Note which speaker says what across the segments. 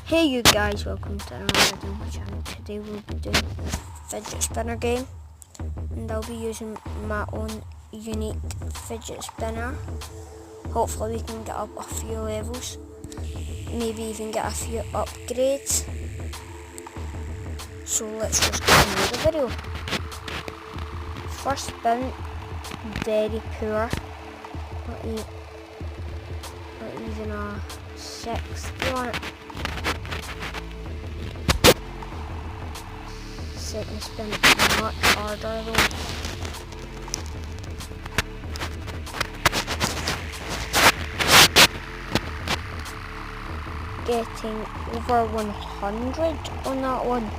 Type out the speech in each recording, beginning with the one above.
Speaker 1: Hey you guys, welcome to another video on my channel. Today we'll be doing a fidget spinner game, and I'll be using my own unique fidget spinner. Hopefully we can get up a few levels, maybe even get a few upgrades. So let's just get into the video. First spin, very poor. Not even a 60 on it. Second spin much harder though. Getting over 100 on that one.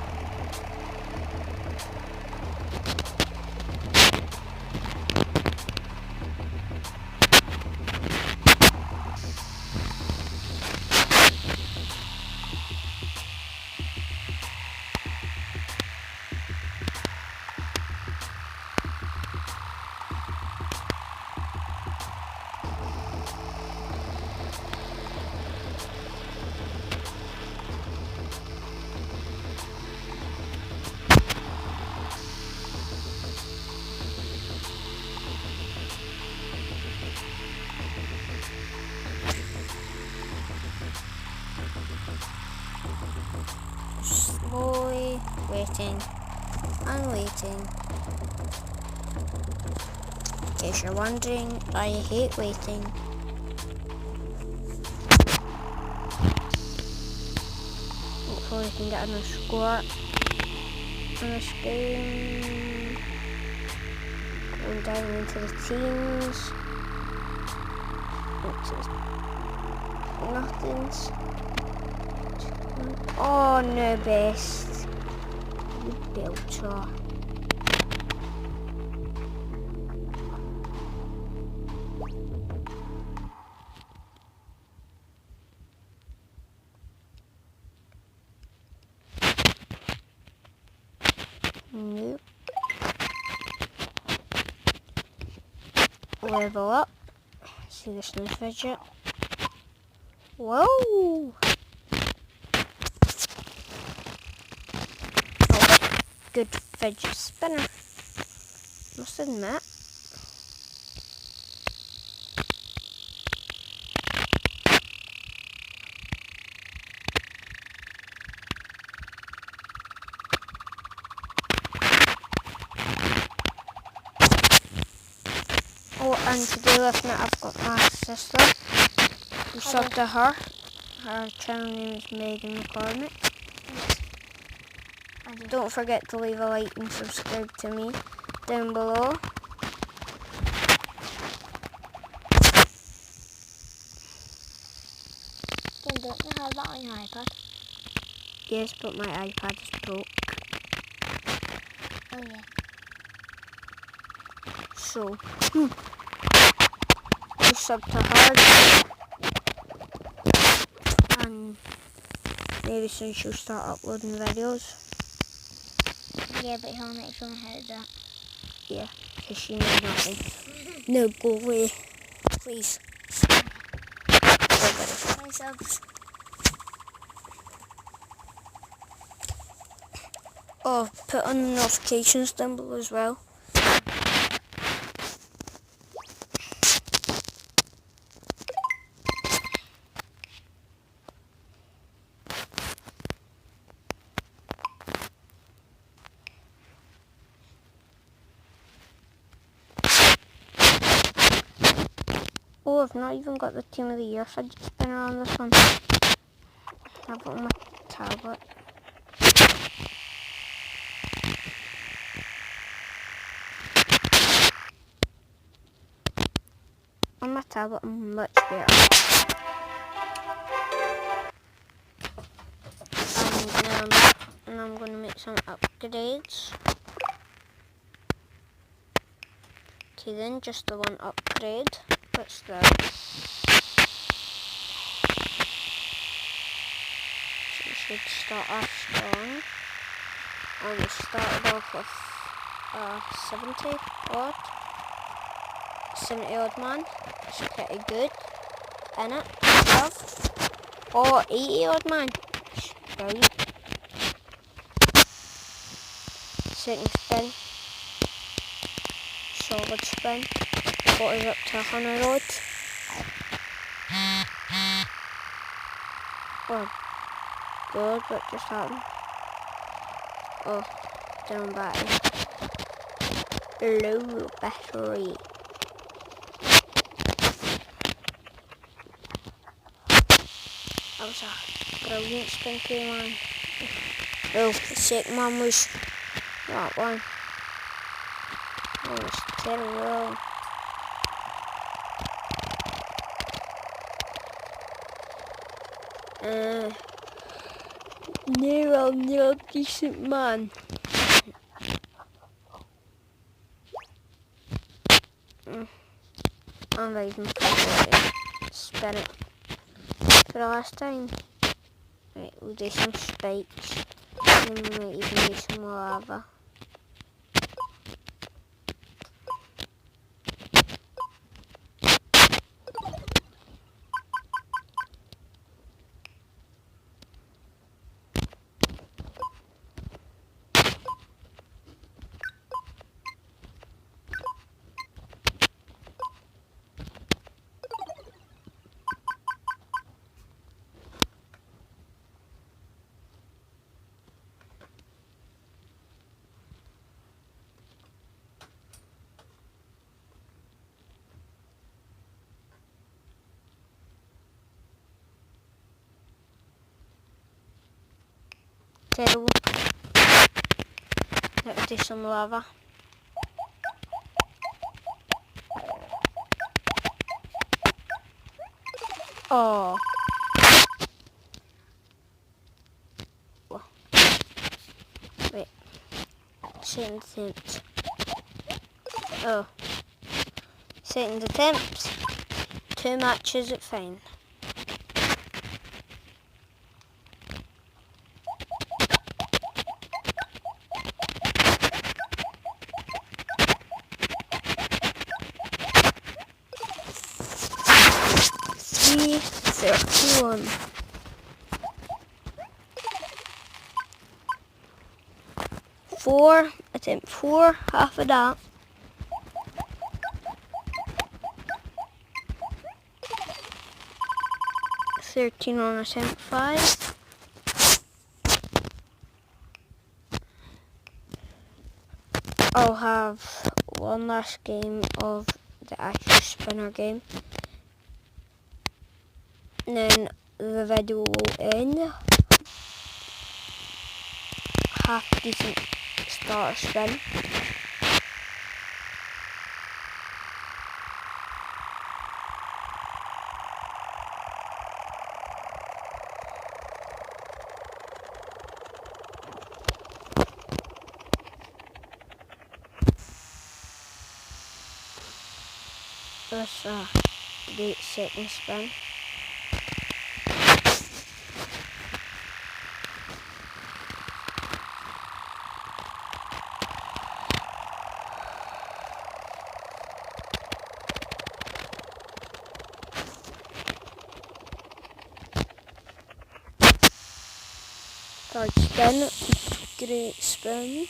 Speaker 1: Slowly waiting and waiting. In case you're wondering, I hate waiting. Hopefully we can get a nice score in this game. Going down into the teens. Nothing's. Oh no, best. You belter. Nope. Level up. See this new fidget. Whoa! Good fidget spinner, must admit. Oh, and today with me I've got my sister. We sub to her. Her channel name is Megan McCormick. Don't forget to leave a like and subscribe to me down below.
Speaker 2: Don't you have that on your iPad?
Speaker 1: Yes, but my iPad is broke.
Speaker 2: Oh yeah.
Speaker 1: So, we sub to her. And maybe soon she'll start uploading videos.
Speaker 2: Yeah, but he'll make sure I heard that.
Speaker 1: Yeah, because she knows nothing. No, go away. Please.
Speaker 2: Hey, subs.
Speaker 1: Oh, put on the notifications down below as well. Oh, I've not even got the Team of the Year fidget spinner on this one. I've got my tablet. On my tablet, I'm much better. And I'm going to make some upgrades. Okay then, just the one upgrade. What's that? So we should start off strong. And we started off with 70 odd. 70 odd man. It's pretty good. In it. Love. Oh, 80 odd man. right. Second spin. Solid spin. Got us up to 100 odd. Oh god, what just happened? Oh, down battery. Low battery. That was a brilliant spin came on. Oh, the second one was that one. Oh, it's terrible. No, I'm not a decent man. I'm not even spin it for the last time. Right, we'll do some spikes. And then we might even do some lava. Terrible. Let's do some lava. Oh. Wait. Second attempt. Oh. Second attempt. 2 matches at fine. $3.31. 4, attempt 4, half of that. 13 on attempt 5. I'll have one last game of the actual spinner game. And then the video will end. Half decent starter spin. That's a great second spin. Third spin, great spin.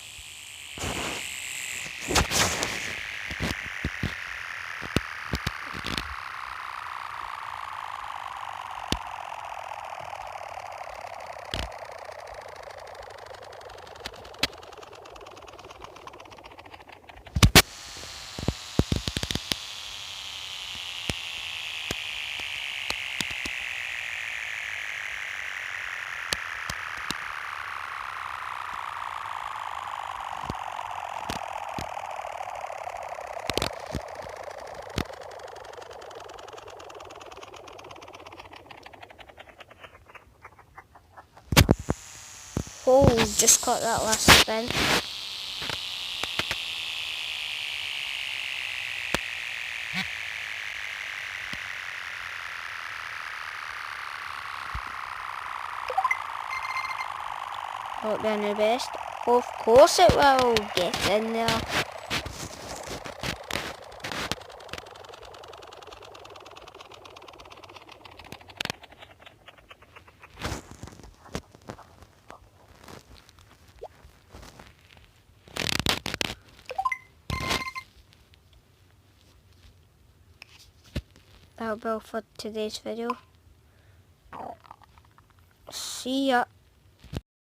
Speaker 1: Oh, just caught that last spin. Not doing the best. Of course it will. Get in there. that'll be all for today's video. See ya.